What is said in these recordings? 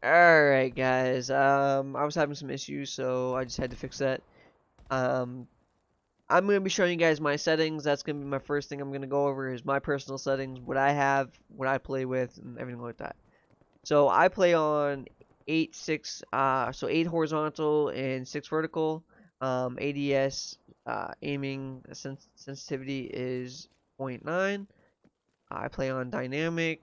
Alright guys, I was having some issues, so I just had to fix that. Um, I'm going to be showing you guys my settings. That's going to be my first thing I'm going to go over is my personal settings, what I have, what I play with, and everything like that. So I play on 8, 6, so 8 horizontal and 6 vertical. ADS, aiming sensitivity is 0.9. I play on dynamic.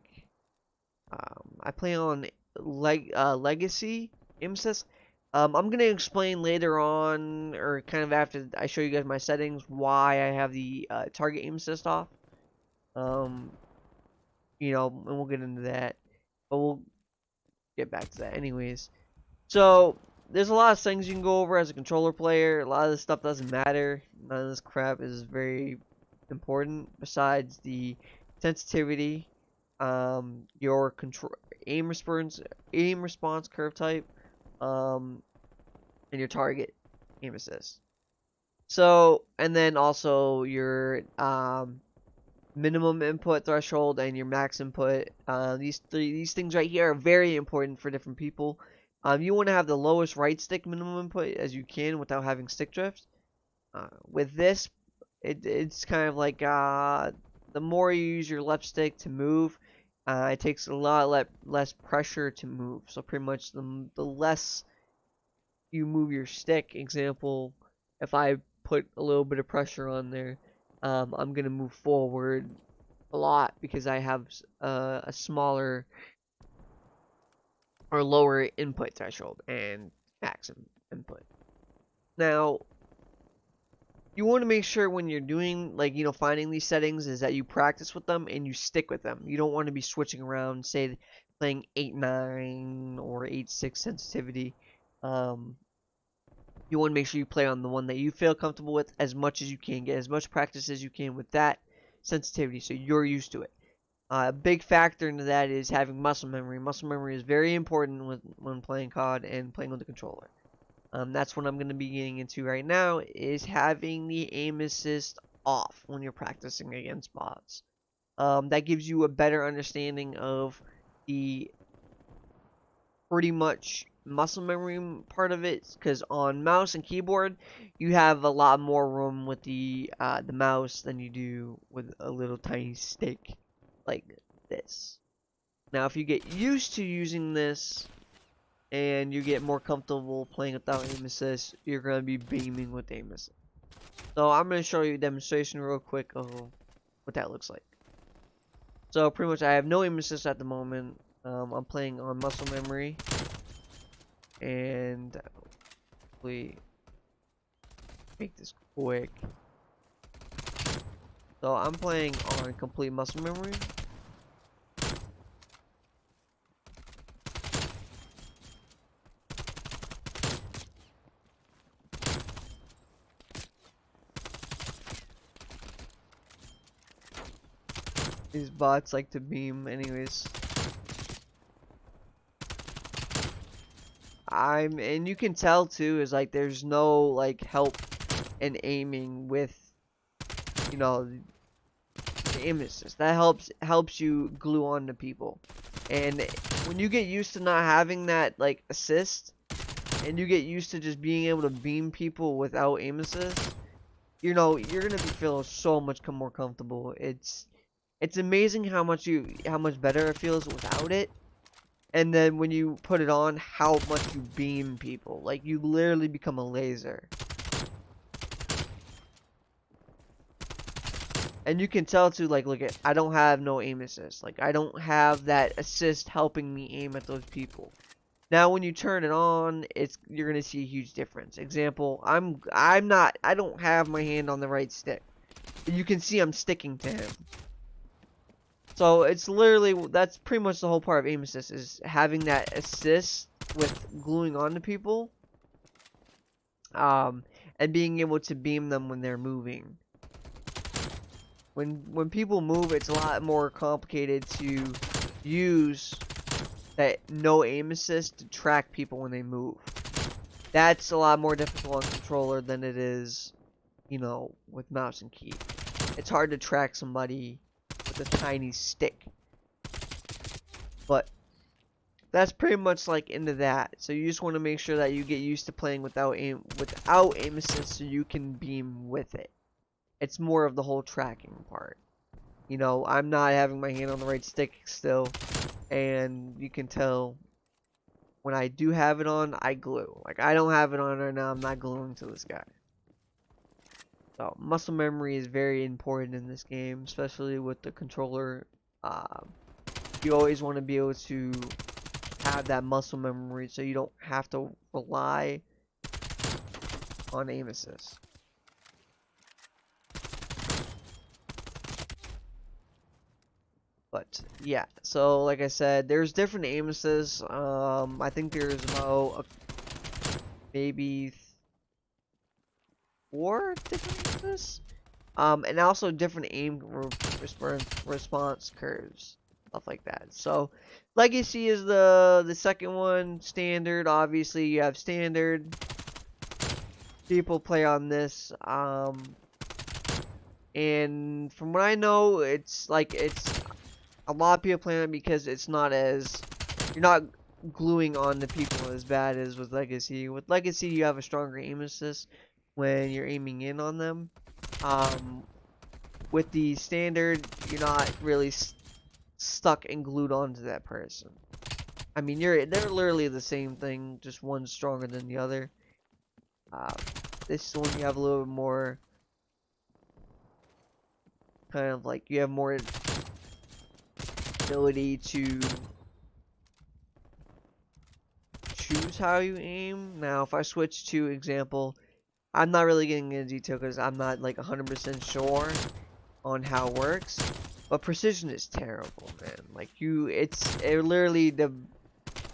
I play on Legacy IMSIS. I'm gonna explain later on, or kind of after I show you guys my settings, why I have the target aim assist off. Um, and we'll get into that, but we'll get back to that anyways. So there's a lot of things you can go over as a controller player. A lot of this stuff doesn't matter. None of this crap is very important besides the sensitivity, your control aim response curve type, um, and your target aim assist. So, and then also your minimum input threshold and your max input. These things right here are very important for different people. You want to have the lowest right stick minimum input as you can without having stick drift. With this, it's kind of like the more you use your left stick to move, it takes a lot less pressure to move. So pretty much the less you move your stick, example, if I put a little bit of pressure on there, I'm gonna move forward a lot because I have a smaller or lower input threshold and max input. Now, you want to make sure when you're doing, like, finding these settings is that you practice with them and you stick with them. You don't want to be switching around, say, playing 8.9 or 8.6 sensitivity. You want to make sure you play on the one that you feel comfortable with as much as you can. Get as much practice as you can with that sensitivity so you're used to it. A big factor into that is having muscle memory. Muscle memory is very important when playing COD and playing with the controller. That's what I'm going to be getting into right now, is having the aim assist off when you're practicing against bots. That gives you a better understanding of the pretty much muscle memory part of it, because on mouse and keyboard you have a lot more room with the mouse than you do with a little tiny stick like this. Now if you get used to using this and you get more comfortable playing without aim assist, you're going to be beaming with aim assist. So I'm going to show you a demonstration real quick of what that looks like. So pretty much I have no aim assist at the moment. I'm playing on muscle memory, and we make this quick. So I'm playing on complete muscle memory. These bots like to beam anyways. And you can tell too is like there's no like help in aiming with the aim assist. That helps you glue on to people. And when you get used to not having that like assist, and you get used to just being able to beam people without aim assist, you're gonna be feeling so much more comfortable. It's amazing how much better it feels without it. And then when you put it on, how much you beam people. Like, you literally become a laser. And you can tell too, like, look at, I don't have no aim assist. Like, I don't have that assist helping me aim at those people. Now, when you turn it on, you're gonna see a huge difference. Example, I don't have my hand on the right stick. You can see I'm sticking to him. So it's literally, that's pretty much the whole part of aim assist, is having that assist with gluing onto people, and being able to beam them when they're moving. When people move, it's a lot more complicated to use that no aim assist to track people when they move. That's a lot more difficult on controller than it is, with mouse and key. It's hard to track somebody with a tiny stick. But that's pretty much like into that. So you just want to make sure that you get used to playing without aim assist, so you can beam with it. It's more of the whole tracking part. You know, I'm not having my hand on the right stick still, and you can tell when I do have it on, I glue. Like, I don't have it on right now, I'm not gluing to this guy. So muscle memory is very important in this game, especially with the controller. You always want to be able to have that muscle memory so you don't have to rely on aim assist. But yeah, so like I said, there's different aim assists. I think there's about maybe 4 different aim assists. And also different aim response curves, stuff like that. So Legacy is the second one. Standard, obviously you have standard. People play on this. And from what I know, it's a lot of people play on it because it's not as, you're not gluing on the people as bad as with Legacy. With Legacy, you have a stronger aim assist when you're aiming in on them. With the standard, you're not really stuck and glued onto that person. I mean, they're literally the same thing, just one's stronger than the other. This one you have a little bit more, kind of like, you have more ability to choose how you aim. Now, if I switch to example, I'm not really getting into detail because I'm not like 100% sure on how it works, but precision is terrible, man. Like it literally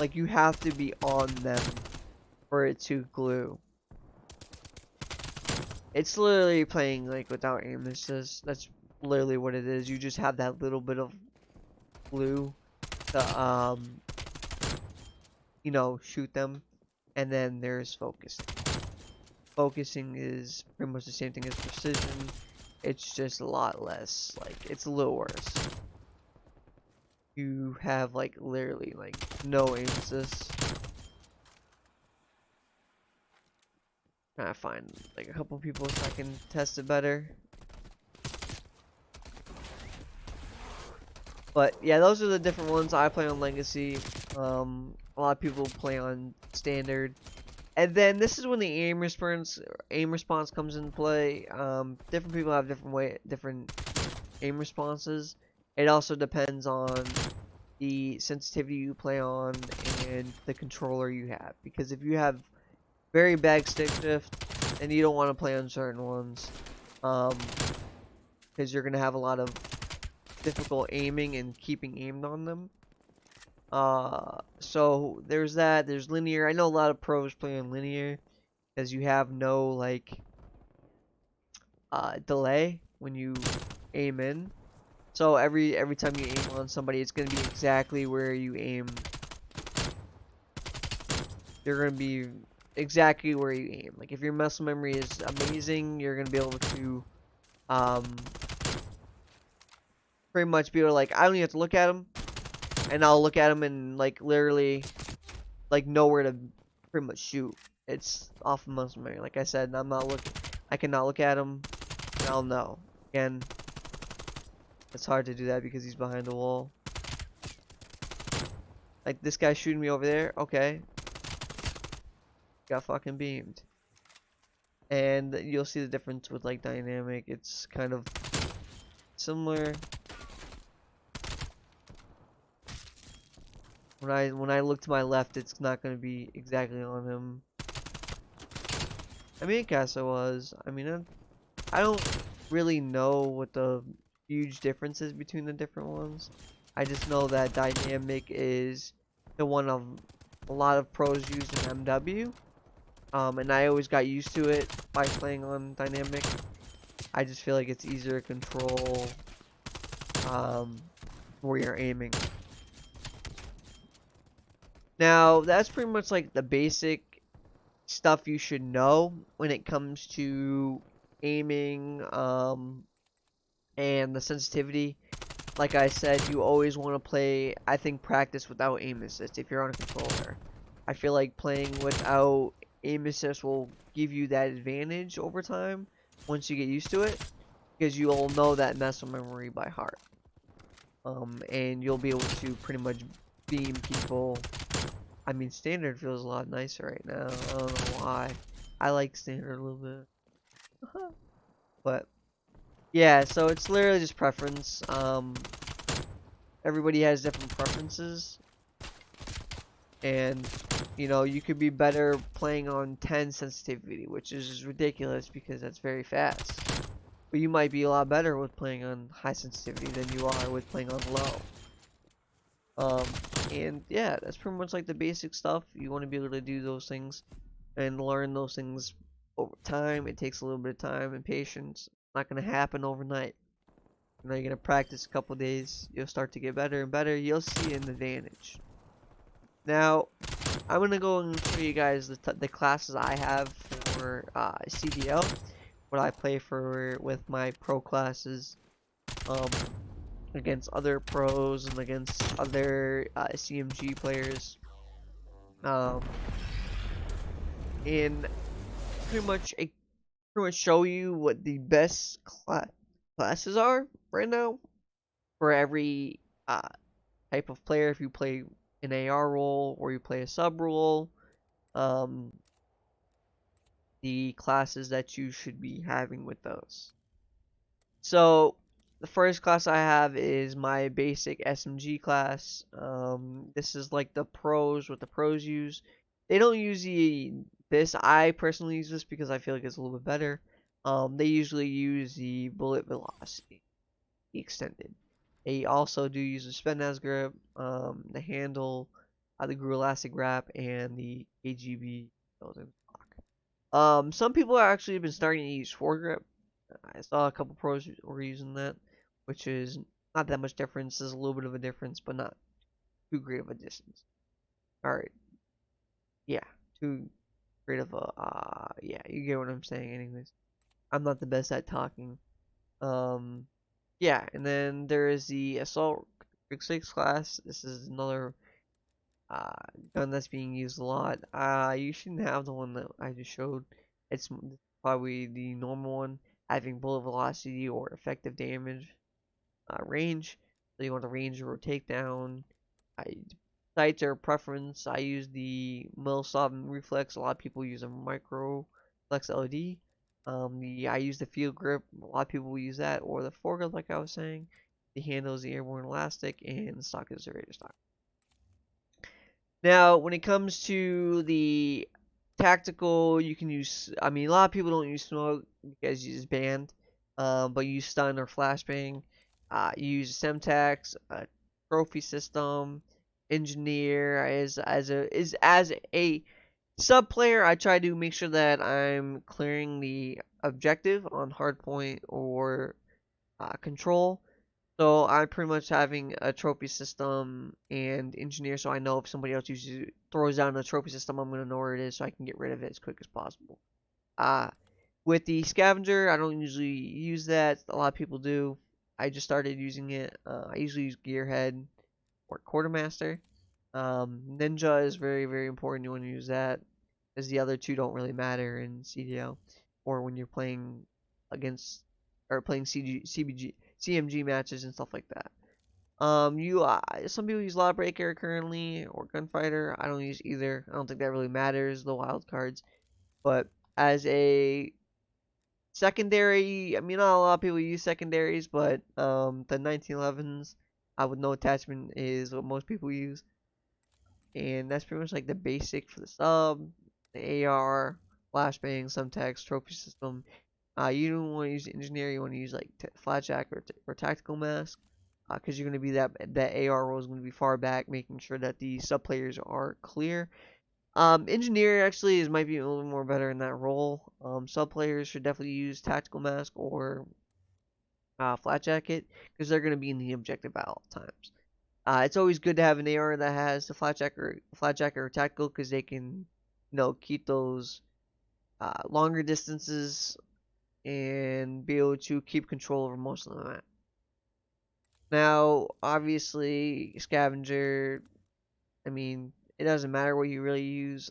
like you have to be on them for it to glue. It's literally playing like without aim assist. That's literally what it is. You just have that little bit of glue to you know, shoot them, and then there's focusing. Focusing is pretty much the same thing as precision. It's just a lot less, like, it's a little worse. You have, like, literally, like, no aim assist. Trying to find, like, a couple people so I can test it better. But, yeah, those are the different ones. I play on Legacy. A lot of people play on Standard. And then this is when the aim response comes into play. Different people have different aim responses. It also depends on the sensitivity you play on and the controller you have. Because if you have very bad stick shift, then you don't want to play on certain ones, because you're gonna have a lot of difficult aiming and keeping aimed on them. So there's that. There's linear. I know a lot of pros play on linear because you have no like delay when you aim in. So every time you aim on somebody, it's gonna be exactly where you aim. You're gonna be exactly where you aim. Like if your muscle memory is amazing, you're gonna be able to pretty much be able to, like, I don't even have to look at him, and I'll look at him and like literally like know where to pretty much shoot. It's off of muscle memory. Like I said, I'm not looking. I cannot look at him, and I'll know. Again, it's hard to do that because he's behind the wall. Like this guy shooting me over there. Okay, got fucking beamed. And you'll see the difference with like dynamic. It's kind of similar. When I look to my left, it's not going to be exactly on him. I mean, I guess it was. I mean, I don't really know what the huge difference is between the different ones. I just know that dynamic is the one of a lot of pros use in MW. And I always got used to it by playing on dynamic. I just feel like it's easier to control where you're aiming. Now, that's pretty much like the basic stuff you should know when it comes to aiming and the sensitivity. like I said, you always want to play, I think, practice without aim assist if you're on a controller. I feel like playing without aim assist will give you that advantage over time once you get used to it, because you'll know that muscle memory by heart. And you'll be able to pretty much beam people. I mean, standard feels a lot nicer right now. I don't know why. I like standard a little bit. But yeah, so it's literally just preference. Everybody has different preferences, and you know, you could be better playing on 10 sensitivity, which is ridiculous because that's very fast. But you might be a lot better with playing on high sensitivity than you are with playing on low. Um, and yeah, that's pretty much like the basic stuff. You want to be able to do those things and learn those things over time. It takes a little bit of time and patience. It's not gonna happen overnight. You know, you're gonna practice a couple days. You'll start to get better and better. You'll see an advantage. Now, I'm gonna go and show you guys the classes I have for CDL. What I play for with my pro classes. Um, Against other pros and against other CMG players. Um, and pretty much show you what the best classes are right now for every uh, type of player. If you play an AR role or you play a sub role, um, the classes that you should be having with those. So the first class I have is my basic SMG class. This is like the pros, what the pros use. They don't use this. I personally use this because I feel like it's a little bit better. They usually use the bullet velocity extended. They also do use the spin as grip, the handle, the Grew Elastic Wrap, and the AGB building block. Some people are actually been starting to use foregrip. I saw a couple pros were using that, which is not that much difference. There's a little bit of a difference, but not too great of a distance. All right, yeah, too great of a yeah, you get what I'm saying. Anyways, I'm not the best at talking. Um, yeah, and then there is the assault Rig 6 class. This is another uh gun that's being used a lot. You shouldn't have the one that I just showed. It's probably the normal one, having bullet velocity or effective damage range. So you want the range or takedown. I sights are preference. I use the Milsov reflex. A lot of people use a micro flex LED. I use the field grip. A lot of people use that, or the foregrip, like I was saying. The handle is the airborne elastic, and the stock is the radar stock. Now, when it comes to the tactical, you can use. I mean, a lot of people don't use smoke because it's banned, but you use stun or flashbang. You use Semtex, trophy system, engineer as a sub player. I try to make sure that I'm clearing the objective on hardpoint or control. So I'm pretty much having a trophy system and engineer, so I know if somebody else throws down a trophy system, I'm gonna know where it is, so I can get rid of it as quick as possible. Uh, with the scavenger, I don't usually use that. A lot of people do. I just started using it. I usually use Gearhead or Quartermaster. Ninja is very, very important. You want to use that, as the other two don't really matter in CDL or when you're playing against or playing CMG matches and stuff like that. Some people use Lawbreaker currently or Gunfighter. I don't use either. I don't think that really matters, the wild cards. But as a secondary, I mean, not a lot of people use secondaries, but the 1911s, with no attachment is what most people use, and that's pretty much like the basic for the sub, the AR, flashbang, Semtex, trophy system. You don't want to use engineer. You want to use like flatjack or tactical mask, because you're going to be that AR role is going to be far back, making sure that the sub players are clear. Engineer actually might be a little more better in that role. Sub players should definitely use tactical mask or flat jacket because they're going to be in the objective at all times. It's always good to have an AR that has the flat jacket or tactical because they can, keep those longer distances and be able to keep control over most of the map. Now, obviously, scavenger, I mean, it doesn't matter what you really use.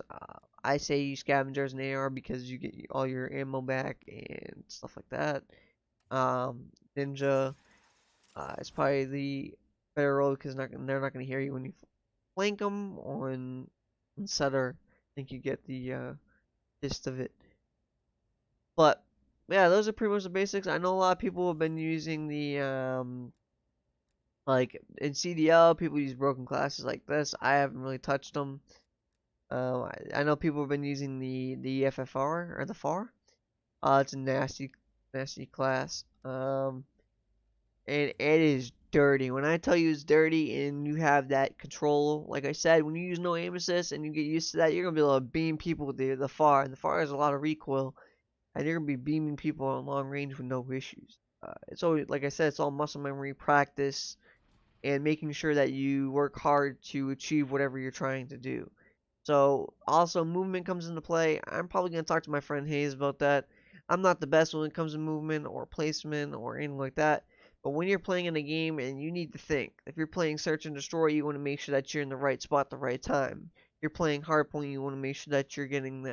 I say use scavenger as an AR because you get all your ammo back and stuff like that. Ninja is probably the better role because they're not going to hear you when you flank them on setter. I think you get the gist of it. But yeah, those are pretty much the basics. I know a lot of people have been using the like in CDL, people use broken classes like this. I haven't really touched them. I know people have been using the FFR or the FAR. It's a nasty class. And it is dirty. When I tell you it's dirty and you have that control, like I said, when you use no aim assist and you get used to that, you're gonna be able to beam people with the FAR. And the FAR has a lot of recoil, and you're gonna be beaming people on long range with no issues. It's always, like I said, it's all muscle memory practice and making sure that you work hard to achieve whatever you're trying to do. So also movement comes into play. I'm probably gonna talk to my friend Hayes about that. I'm not the best when it comes to movement or placement or anything like that. But when you're playing in a game and you need to think, if you're playing search and destroy, you want to make sure that you're in the right spot at the right time. If you're playing hardpoint, you want to make sure that you're getting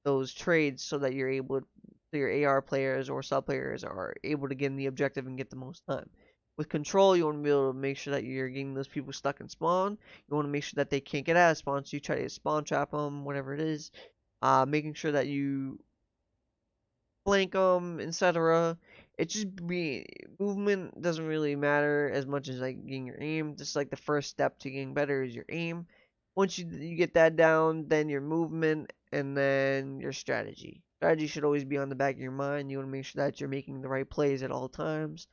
those trades so that you're able to, so your AR players or sub players are able to get in the objective and get the most time. With control, you want to be able to make sure that you're getting those people stuck in spawn. You want to make sure that they can't get out of spawn, so you try to spawn trap them, whatever it is. Making sure that you flank them, etc. It just be movement doesn't really matter as much as like getting your aim. Just like the first step to getting better is your aim. Once you get that down, then your movement and then your strategy. Strategy should always be on the back of your mind. You want to make sure that you're making the right plays at all times.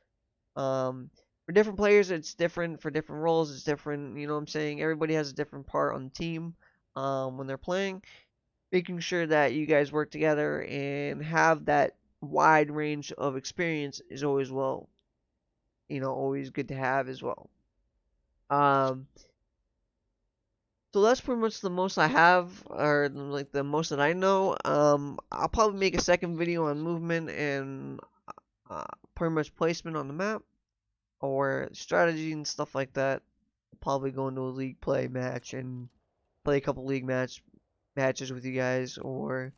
For different players, it's different. For different roles, it's different. You know what I'm saying? Everybody has a different part on the team when they're playing. Making sure that you guys work together and have that wide range of experience is always always good to have as well. Um, so that's pretty much the most I have, or like the most that I know. I'll probably make a second video on movement and uh, pretty much placement on the map, or strategy and stuff like that. Probably go into a league play match and play a couple league matches with you guys, or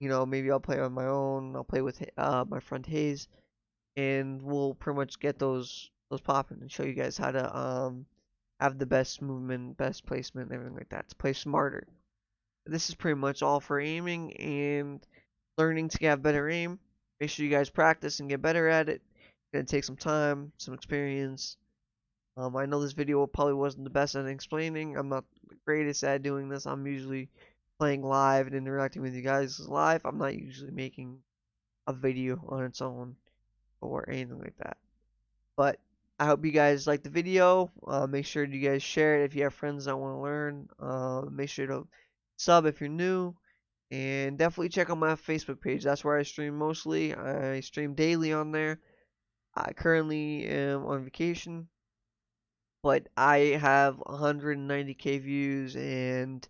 maybe I'll play on my own. I'll play with my friend Hayes, and we'll pretty much get those popping and show you guys how to have the best movement, best placement, everything like that to play smarter. This is pretty much all for aiming and learning to have better aim. Make sure you guys practice and get better at it. It's gonna take some time, some experience. I know this video probably wasn't the best at explaining. I'm not the greatest at doing this. I'm usually playing live and interacting with you guys live. I'm not usually making a video on its own or anything like that. But I hope you guys like the video. Make sure you guys share it if you have friends that want to learn. Make sure to sub if you're new. And definitely check out my Facebook page. That's where I stream mostly. I stream daily on there. I currently am on vacation, but I have 190K views and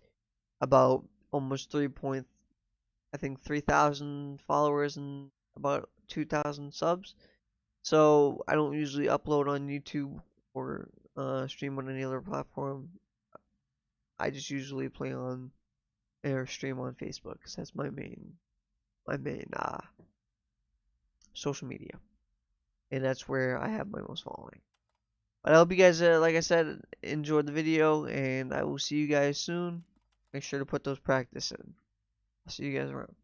about almost 3,000 followers and about 2,000 subs. So I don't usually upload on YouTube or stream on any other platform. I just usually play on or stream on Facebook because that's my main social media, and that's where I have my most following. But I hope you guys, like I said, enjoyed the video, and I will see you guys soon. Make sure to put those practice in. I'll see you guys around.